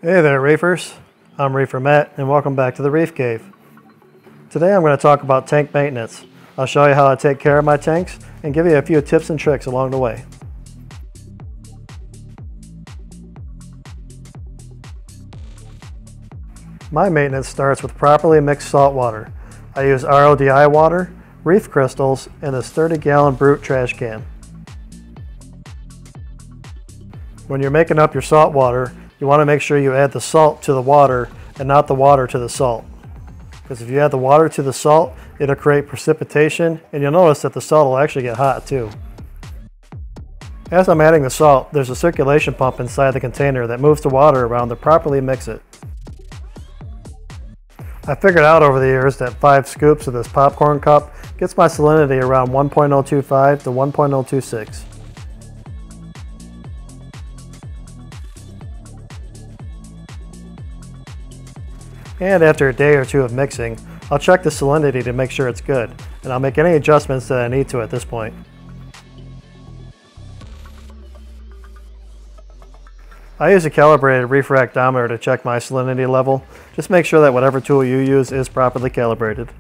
Hey there, Reefers. I'm Reefer Matt, and welcome back to the Reef Cave. Today I'm going to talk about tank maintenance. I'll show you how I take care of my tanks and give you a few tips and tricks along the way. My maintenance starts with properly mixed salt water. I use RODI water, Reef crystals, and a 30-gallon Brute trash can. When you're making up your salt water, you want to make sure you add the salt to the water and not the water to the salt. Because if you add the water to the salt, it'll create precipitation, and you'll notice that the salt will actually get hot too. As I'm adding the salt, there's a circulation pump inside the container that moves the water around to properly mix it. I figured out over the years that 5 scoops of this popcorn cup gets my salinity around 1.025 to 1.026. And after a day or two of mixing, I'll check the salinity to make sure it's good, and I'll make any adjustments that I need to at this point. I use a calibrated reef ractometer to check my salinity level. Just make sure that whatever tool you use is properly calibrated.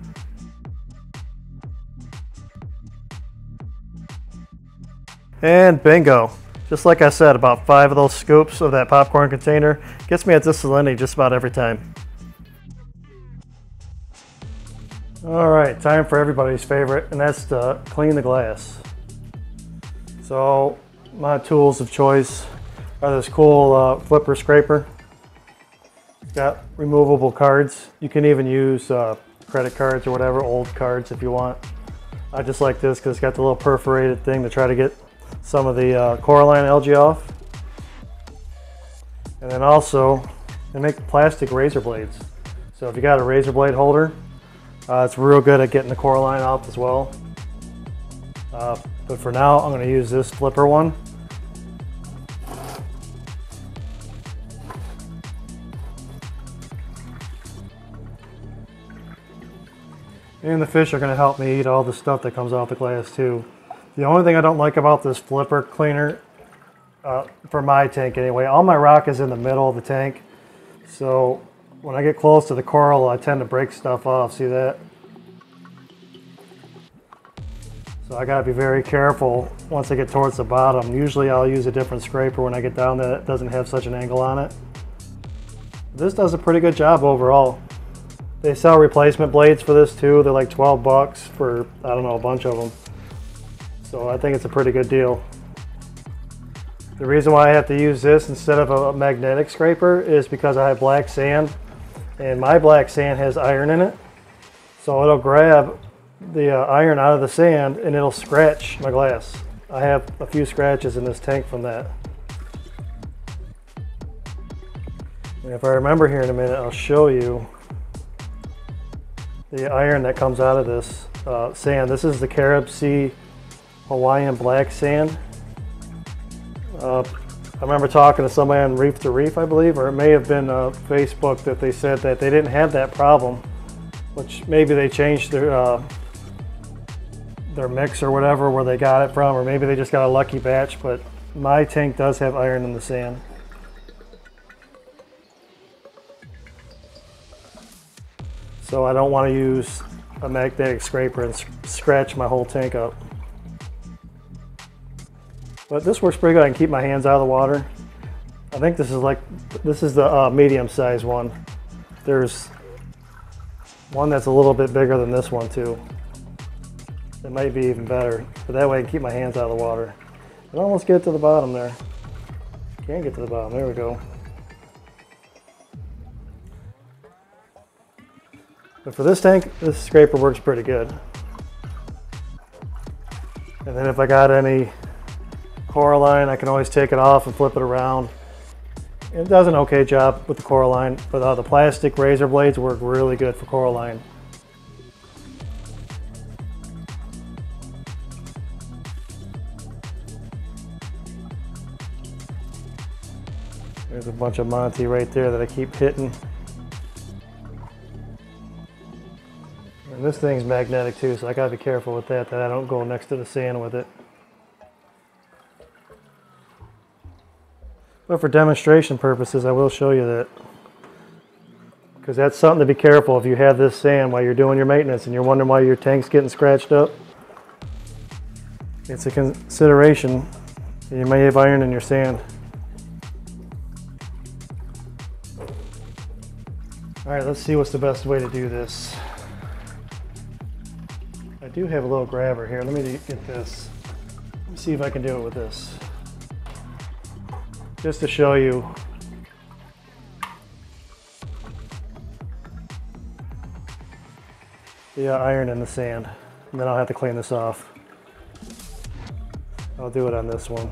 And bingo! Just like I said, about 5 of those scoops of that popcorn container gets me at this salinity just about every time. Alright, time for everybody's favorite, and that's to clean the glass. So, my tools of choice are this cool flipper scraper. It's got removable cards. You can even use credit cards or whatever, old cards if you want. I just like this because it's got the little perforated thing to try to get some of the coralline algae off. And then also, they make plastic razor blades. So if you got a razor blade holder, it's real good at getting the coralline out as well. But for now, I'm going to use this flipper one. And the fish are going to help me eat all the stuff that comes off the glass too. The only thing I don't like about this flipper cleaner, for my tank anyway, all my rock is in the middle of the tank. So when I get close to the coral, I tend to break stuff off. See that? So I got to be very careful once I get towards the bottom. Usually I'll use a different scraper when I get down there that doesn't have such an angle on it. This does a pretty good job overall. They sell replacement blades for this too. They're like 12 bucks for, I don't know, a bunch of them. So I think it's a pretty good deal. The reason why I have to use this instead of a magnetic scraper is because I have black sand, and my black sand has iron in it. So it'll grab the iron out of the sand and it'll scratch my glass. I have a few scratches in this tank from that. And if I remember here in a minute, I'll show you the iron that comes out of this sand. This is the Carib Sea Hawaiian black sand. I remember talking to somebody on Reef to Reef, I believe, or it may have been Facebook, that they said that they didn't have that problem, which maybe they changed their mix or whatever, where they got it from, or maybe they just got a lucky batch, but my tank does have iron in the sand. So I don't want to use a magnetic scraper and scratch my whole tank up. But this works pretty good. I can keep my hands out of the water. I think this is the medium size one. There's one that's a little bit bigger than this one too. It might be even better, but that way I can keep my hands out of the water. And almost get to the bottom there. Can't get to the bottom, there we go. But for this tank, this scraper works pretty good. And then if I got any coralline, I can always take it off and flip it around. It does an okay job with the coralline, but the plastic razor blades work really good for coralline. There's a bunch of Monty right there that I keep hitting. And this thing's magnetic too, so I gotta be careful with that I don't go next to the sand with it. But for demonstration purposes, I will show you that. Because that's something to be careful if you have this sand while you're doing your maintenance and you're wondering why your tank's getting scratched up. It's a consideration. You may have iron in your sand. All right, let's see what's the best way to do this. I do have a little grabber here. Let me get this. Let me see if I can do it with this. Just to show you. The iron in the sand. And then I'll have to clean this off. I'll do it on this one.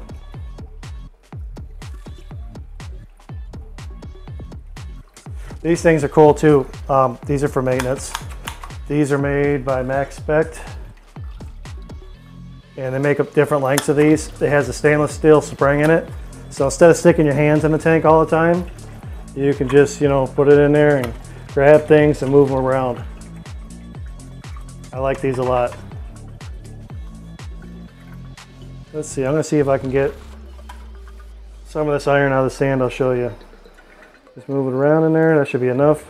These things are cool too. These are for maintenance. These are made by Max Spect. And they make up different lengths of these. It has a stainless steel spring in it. So instead of sticking your hands in the tank all the time, you can just, put it in there and grab things and move them around. I like these a lot. Let's see, I'm gonna see if I can get some of this iron out of the sand. I'll show you. Just move it around in there, that should be enough.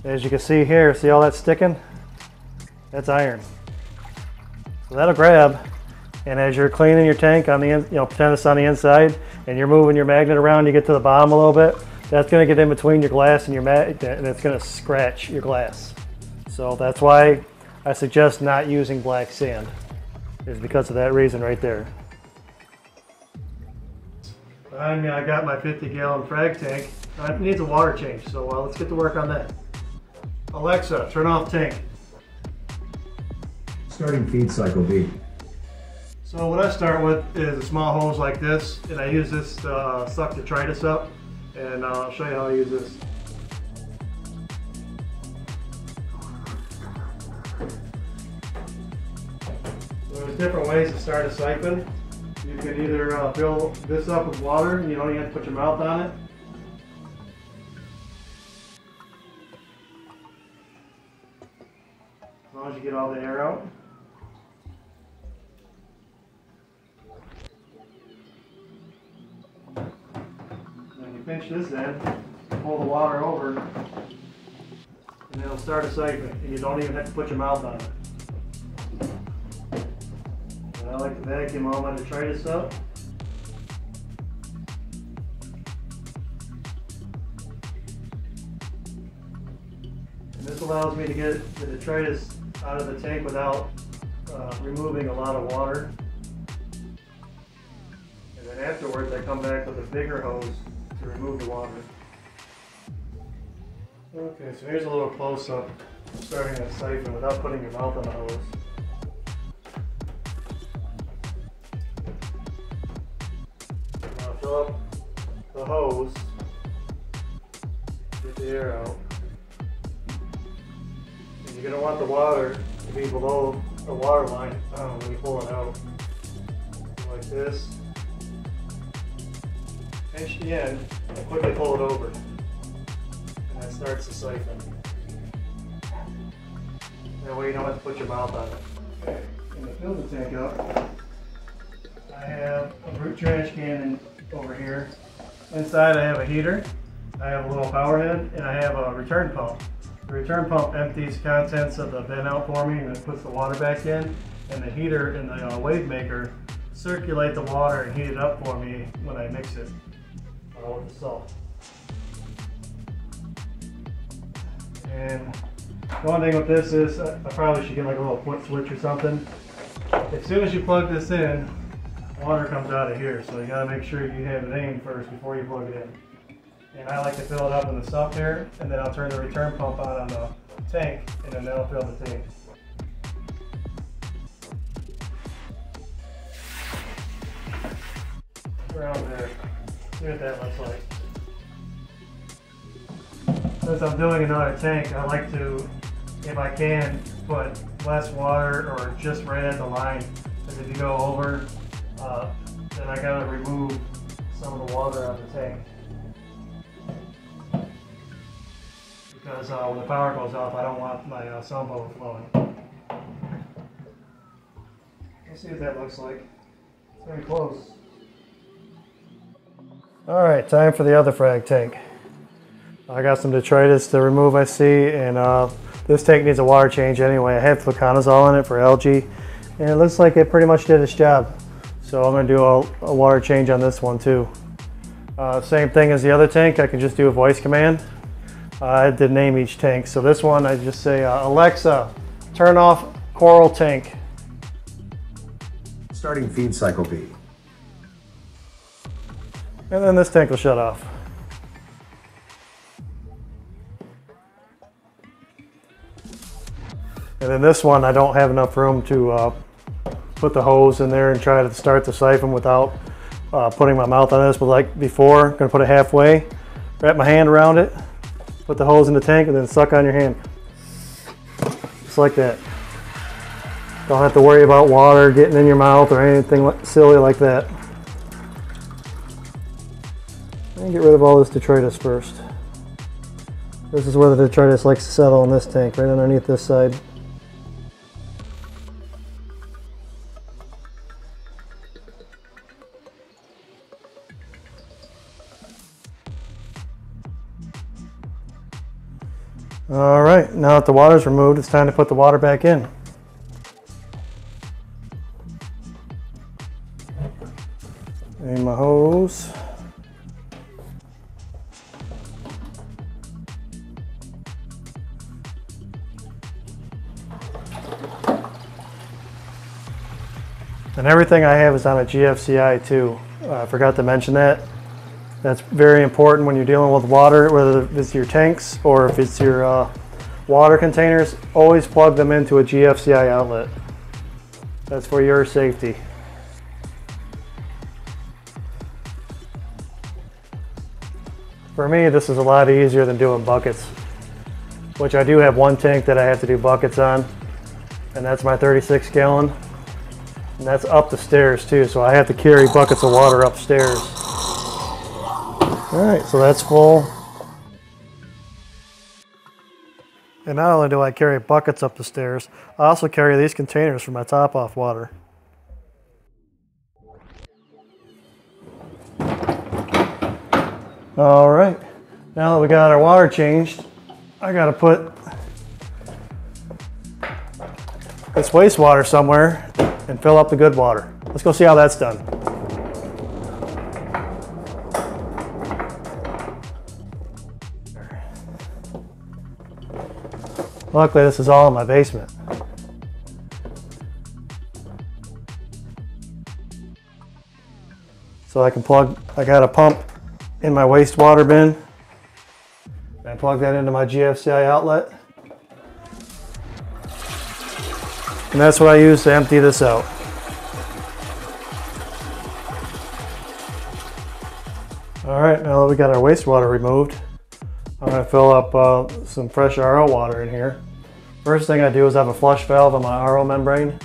As you can see here, see all that sticking? That's iron. So that'll grab, and as you're cleaning your tank on the pretend it's on the inside, and you're moving your magnet around, you get to the bottom a little bit, that's gonna get in between your glass and your magnet, and it's gonna scratch your glass. So that's why I suggest not using black sand, is because of that reason right there. Behind me I got my 50-gallon frag tank. It needs a water change, so let's get to work on that. Alexa, turn off tank. Starting feed cycle B. So what I start with is a small hose like this, and I use this to suck detritus up, and I'll show you how I use this. There's different ways to start a siphon. You can either fill this up with water, and you don't even have to put your mouth on it. As long as you get all the air out. Then you pinch this end, pull the water over, and it'll start a siphon, and you don't even have to put your mouth on it. I like to vacuum all my detritus up. And this allows me to get the detritus out of the tank without removing a lot of water. And then afterwards I come back with a bigger hose to remove the water. Okay, so here's a little close-up starting a siphon without putting your mouth on the hose. Fill up the hose, get the air out, and you're going to want the water to be below the water line when you pull it out, like this. Pinch the end and quickly pull it over, and that starts the siphon. That way you don't have to put your mouth on it. Okay, I'm going to fill the tank up. I have a root trash can over here. Inside I have a heater, I have a little power head, and I have a return pump. The return pump empties contents of the bin out for me and it puts the water back in, and the heater and the wave maker circulate the water and heat it up for me when I mix it with the salt. And the one thing with this is I probably should get like a little foot switch or something. As soon as you plug this in, water comes out of here, so you got to make sure you have it aimed first before you plug it in. And I like to fill it up in the sump here, and then I'll turn the return pump on the tank, and then that'll fill the tank. Around there. See what that looks like. Since I'm doing another tank, I like to, if I can, put less water or just right at the line. Because if you go over, then I gotta remove some of the water out of the tank. Because when the power goes off, I don't want my sump overflowing. Let's see what that looks like. It's very close. Alright, time for the other frag tank. I got some detritus to remove, I see, and this tank needs a water change anyway. I have fluconazole in it for algae, and it looks like it pretty much did its job. So I'm going to do a water change on this one too. Same thing as the other tank, I can just do a voice command. I did name each tank. So this one, I just say, Alexa, turn off coral tank. Starting feed cycle B. And then this tank will shut off. And then this one, I don't have enough room to put the hose in there and try to start the siphon without putting my mouth on this. But like before, I'm gonna put it halfway, wrap my hand around it, put the hose in the tank, and then suck on your hand. Just like that. Don't have to worry about water getting in your mouth or anything silly like that. And get rid of all this detritus first. This is where the detritus likes to settle in this tank, right underneath this side. All right, now that the water's removed, it's time to put the water back in. And my hose. And everything I have is on a GFCI too. I forgot to mention that. That's very important when you're dealing with water, whether it's your tanks or if it's your water containers. Always plug them into a GFCI outlet. That's for your safety. For me, this is a lot easier than doing buckets, which I do have one tank that I have to do buckets on, and that's my 36 gallon. And that's up the stairs too, so I have to carry buckets of water upstairs. All right, so that's full. And not only do I carry buckets up the stairs, I also carry these containers for my top off water. All right, now that we got our water changed, I gotta put this wastewater somewhere and fill up the good water. Let's go see how that's done. Luckily, this is all in my basement. So I got a pump in my wastewater bin. I plug that into my GFCI outlet. And that's what I use to empty this out. All right, now that we got our wastewater removed, I'm going to fill up some fresh RO water in here. First thing I do is have a flush valve on my RO membrane.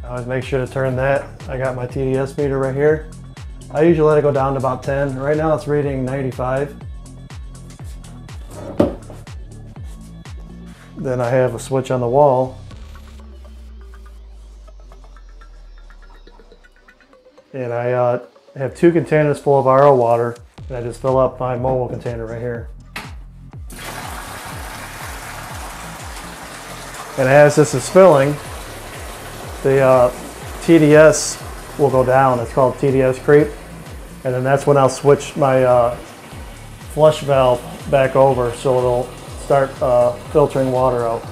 I always make sure to turn that. I got my TDS meter right here. I usually let it go down to about 10. Right now it's reading 95. Then I have a switch on the wall. And I have 2 containers full of RO water, and I just fill up my mobile container right here. And as this is filling, the TDS will go down. It's called TDS creep. And then that's when I'll switch my flush valve back over so it'll start filtering water out.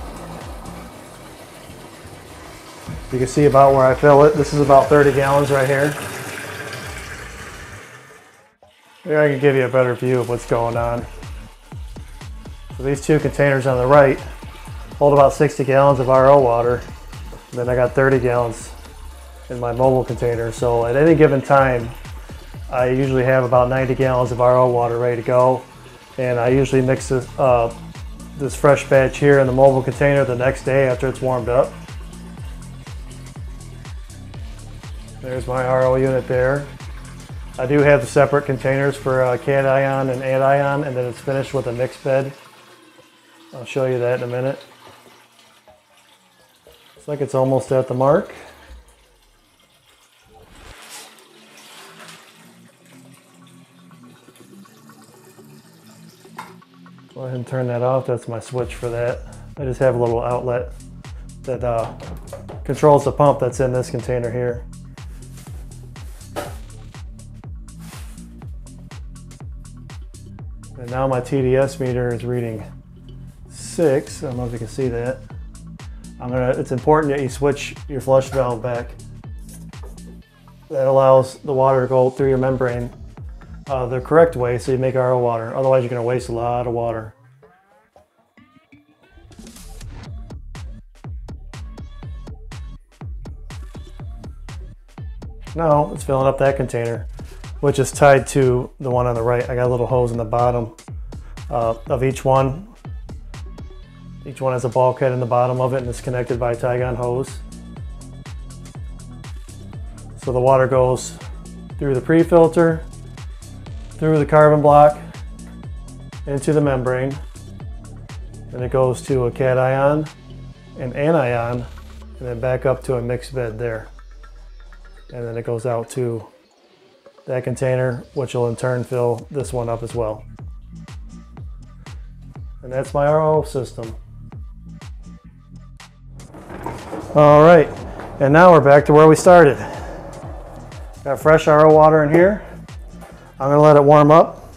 You can see about where I fill it. This is about 30 gallons right here. Here I can give you a better view of what's going on. So these 2 containers on the right hold about 60 gallons of RO water. And then I got 30 gallons in my mobile container. So at any given time, I usually have about 90 gallons of RO water ready to go. And I usually mix this fresh batch here in the mobile container the next day after it's warmed up. There's my RO unit there. I do have the separate containers for cation and anion, and then it's finished with a mixed bed. I'll show you that in a minute. Looks like it's almost at the mark. Go ahead and turn that off. That's my switch for that. I just have a little outlet that controls the pump that's in this container here. And now my TDS meter is reading 6. I don't know if you can see that. It's important that you switch your flush valve back. That allows the water to go through your membrane the correct way so you make RO water. Otherwise you're going to waste a lot of water. Now it's filling up that container, which is tied to the one on the right. I got a little hose in the bottom of each one. Each one has a bulkhead in the bottom of it and it's connected by a tie-gun hose. So the water goes through the pre-filter, through the carbon block, into the membrane. Then it goes to a cation, an anion, and then back up to a mixed bed there. And then it goes out to that container, which will in turn fill this one up as well. And that's my RO system. All right, and now we're back to where we started. Got fresh RO water in here. I'm gonna let it warm up.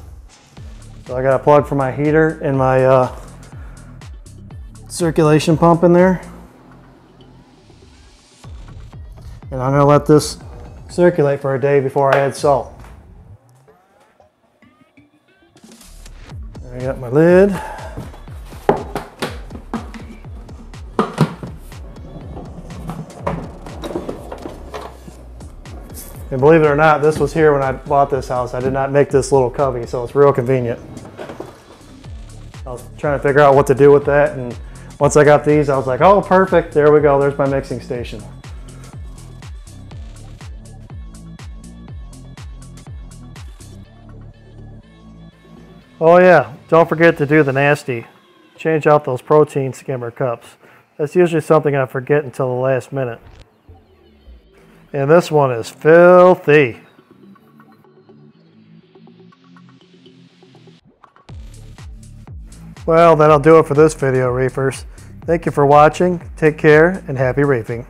So I got a plug for my heater and my circulation pump in there. And I'm gonna let this circulate for a day before I add salt. I got my lid. And believe it or not, this was here when I bought this house. I did not make this little cubby, so it's real convenient. I was trying to figure out what to do with that, and once I got these, I was like, oh, perfect. There we go. There's my mixing station. Oh yeah, don't forget to do the nasty. Change out those protein skimmer cups. That's usually something I forget until the last minute. And this one is filthy. Well, that'll do it for this video, reefers. Thank you for watching. Take care and happy reefing.